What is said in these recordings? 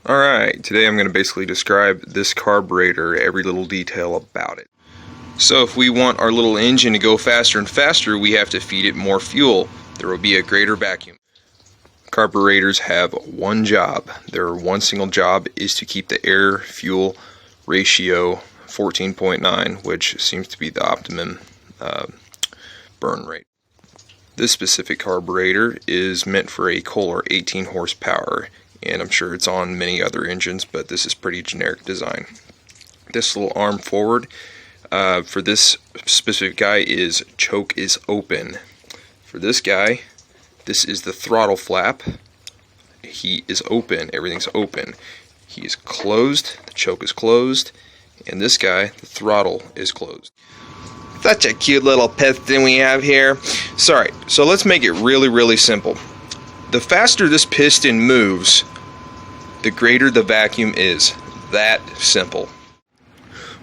Alright, today I'm going to basically describe this carburetor, every little detail about it. So if we want our little engine to go faster and faster, we have to feed it more fuel. There will be a greater vacuum. Carburetors have one job. Their one single job is to keep the air-fuel ratio 14.9, which seems to be the optimum burn rate. This specific carburetor is meant for a Kohler 18 horsepower, and I'm sure it's on many other engines, but this is pretty generic design. This little arm forward for this specific guy is choke is open. For this guy, this is the throttle flap. He is open, everything's open. He is closed, the choke is closed, and this guy, the throttle is closed. Such a cute little piston we have here. Sorry, so let's make it really simple. The faster this piston moves, the greater the vacuum is. That simple.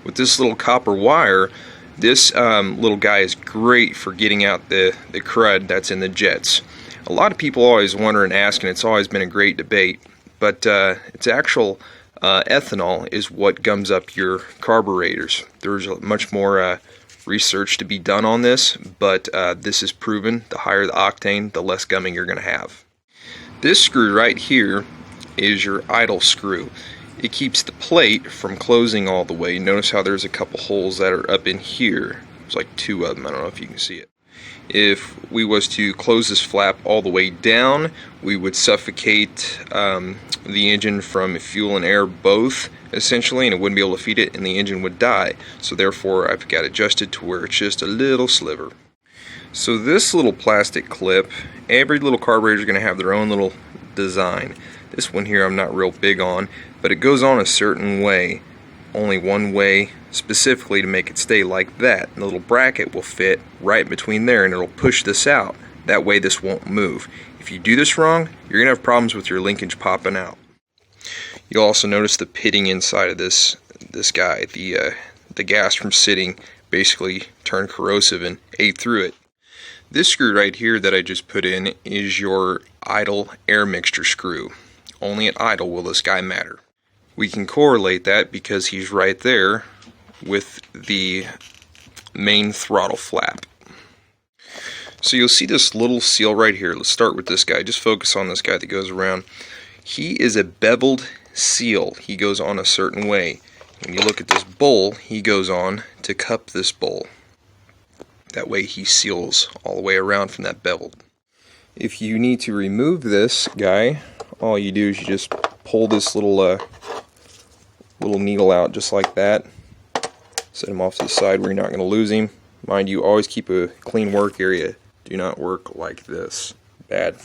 With this little copper wire, this little guy is great for getting out the crud that's in the jets. A lot of people always wonder and ask, and it's always been a great debate, but it's actual ethanol is what gums up your carburetors. There's much more research to be done on this, but this is proven. The higher the octane, the less gumming you're going to have. This screw right here is your idle screw. It keeps the plate from closing all the way. Notice how there's a couple holes that are up in here. There's like two of them. I don't know if you can see it. If we was to close this flap all the way down, we would suffocate the engine from fuel and air both, essentially, and it wouldn't be able to feed it, and the engine would die. So therefore, I've got it adjusted to where it's just a little sliver. So this little plastic clip, every little carburetor is going to have their own little design. This one here I'm not real big on, but it goes on a certain way, only one way specifically to make it stay like that. And the little bracket will fit right between there and it'll push this out. That way this won't move. If you do this wrong, you're going to have problems with your linkage popping out. You'll also notice the pitting inside of this guy. The gas from sitting basically turned corrosive and ate through it. This screw right here that I just put in is your idle air mixture screw. Only at idle will this guy matter. We can correlate that because he's right there with the main throttle flap. So you'll see this little seal right here. Let's start with this guy. Just focus on this guy that goes around. He is a beveled seal. He goes on a certain way. When you look at this bowl, he goes on to cup this bowl. That way he seals all the way around from that beveled. If you need to remove this guy, all you do is you just pull this little needle out just like that. Set him off to the side where you're not going to lose him. Mind you, always keep a clean work area. Do not work like this. Bad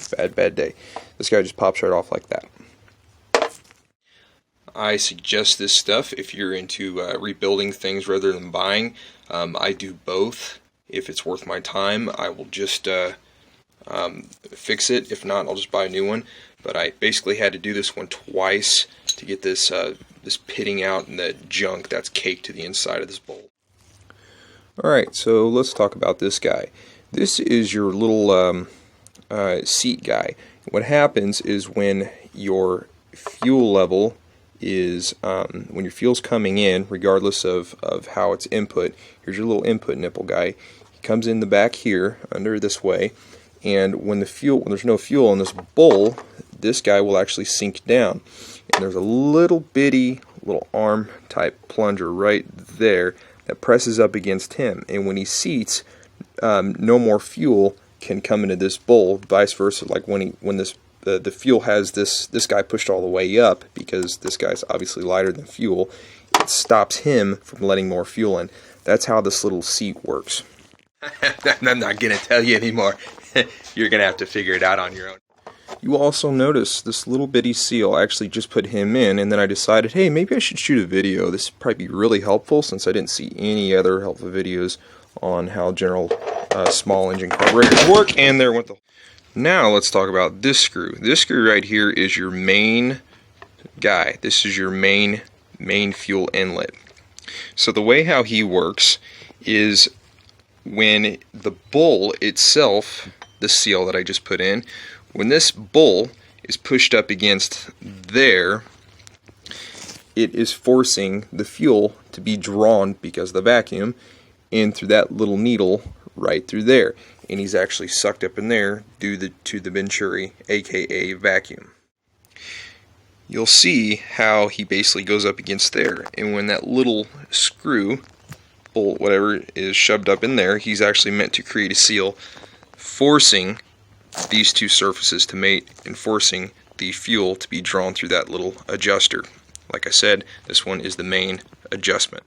day. This guy just pops right off like that. I suggest this stuff if you're into rebuilding things rather than buying. I do both. If it's worth my time, I will just fix it. If not, I'll just buy a new one. But I basically had to do this one twice to get this this pitting out and the junk that's caked to the inside of this bowl. Alright, so let's talk about this guy. This is your little seat guy. What happens is when your fuel level is, when your fuel's coming in, regardless of how it's input, here's your little input nipple guy. He comes in the back here, under this way, and when there's no fuel in this bowl, this guy will actually sink down. And there's a little bitty little arm type plunger right there that presses up against him. And when he seats, no more fuel can come into this bowl. Vice versa, like when the fuel has this guy pushed all the way up, because this guy's obviously lighter than fuel, it stops him from letting more fuel in. That's how this little seat works. I'm not going to tell you anymore. You're going to have to figure it out on your own. You will also notice this little bitty seal. I actually just put him in, and then I decided, hey, maybe I should shoot a video. This would probably be really helpful since I didn't see any other helpful videos on how general small engine carburetors work, and there went the... Now let's talk about this screw. This screw right here is your main guy. This is your main fuel inlet. So the way how he works is when the bowl itself, the seal that I just put in, when this bowl is pushed up against there, it is forcing the fuel to be drawn because of the vacuum in through that little needle right through there. And he's actually sucked up in there due to the venturi, aka vacuum. You'll see how he basically goes up against there, and when that little screw, bolt, whatever, is shoved up in there, he's actually meant to create a seal, forcing these two surfaces to mate and forcing the fuel to be drawn through that little adjuster. Like I said, this one is the main adjustment.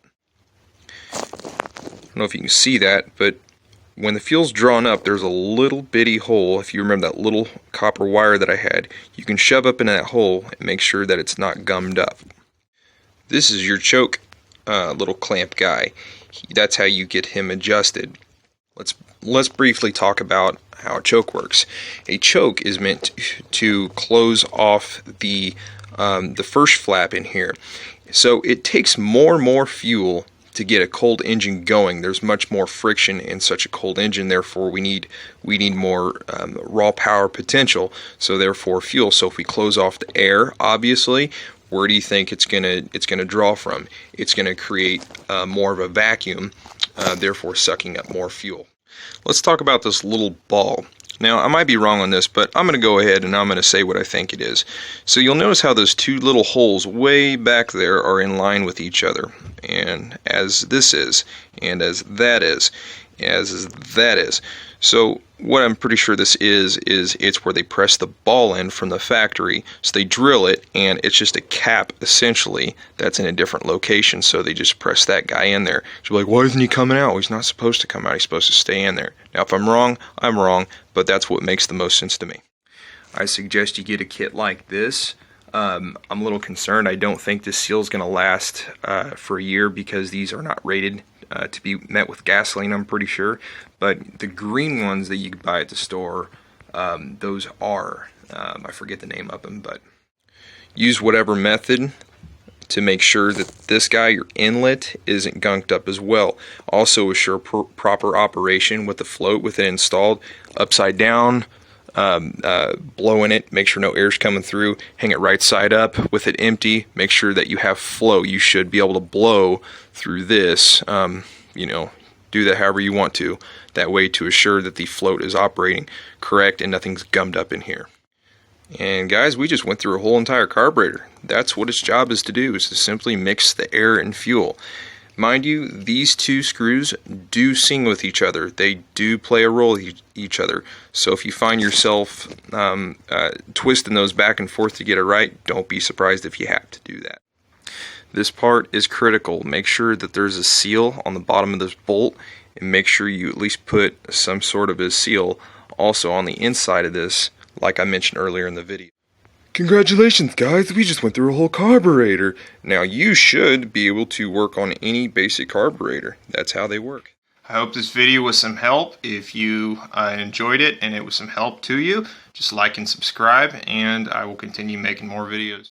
I don't know if you can see that, but when the fuel's drawn up, there's a little bitty hole. If you remember that little copper wire that I had, you can shove up into that hole and make sure that it's not gummed up. This is your choke little clamp guy. That's how you get him adjusted. Let's briefly talk about how a choke works. A choke is meant to close off the first flap in here. So it takes more and more fuel to get a cold engine going. There's much more friction in such a cold engine, therefore we need more raw power potential, so therefore fuel. So if we close off the air, obviously, where do you think it's gonna draw from? It's gonna create more of a vacuum, therefore sucking up more fuel. Let's talk about this little ball. Now, I might be wrong on this, but I'm going to go ahead and I'm going to say what I think it is. So you'll notice how those two little holes way back there are in line with each other. And as this is, and as that is, as that is. So what I'm pretty sure this is it's where they press the ball in from the factory. So they drill it, and it's just a cap, essentially, that's in a different location. So they just press that guy in there. So you're like, why isn't he coming out? Well, he's not supposed to come out. He's supposed to stay in there. Now, if I'm wrong, I'm wrong, but that's what makes the most sense to me. I suggest you get a kit like this. I'm a little concerned. I don't think this seal is going to last for a year because these are not rated to be met with gasoline, I'm pretty sure. But the green ones that you can buy at the store, those are. I forget the name of them, but use whatever method to make sure that this guy, your inlet, isn't gunked up as well. Also assure proper operation with the float with it installed upside down. Blow in it, make sure no air's coming through, hang it right side up with it empty, make sure that you have flow. You should be able to blow through this, do that however you want to, that way to assure that the float is operating correct and nothing's gummed up in here. And guys, we just went through a whole entire carburetor. That's what its job is to do, is to simply mix the air and fuel. Mind you, these two screws do sing with each other. They do play a role with each other. So if you find yourself twisting those back and forth to get it right, don't be surprised if you have to do that. This part is critical. Make sure that there's a seal on the bottom of this bolt, and make sure you at least put some sort of a seal also on the inside of this, like I mentioned earlier in the video. Congratulations guys, we just went through a whole carburetor. Now you should be able to work on any basic carburetor. That's how they work. I hope this video was some help. If you enjoyed it and it was some help to you, just like and subscribe, and I will continue making more videos.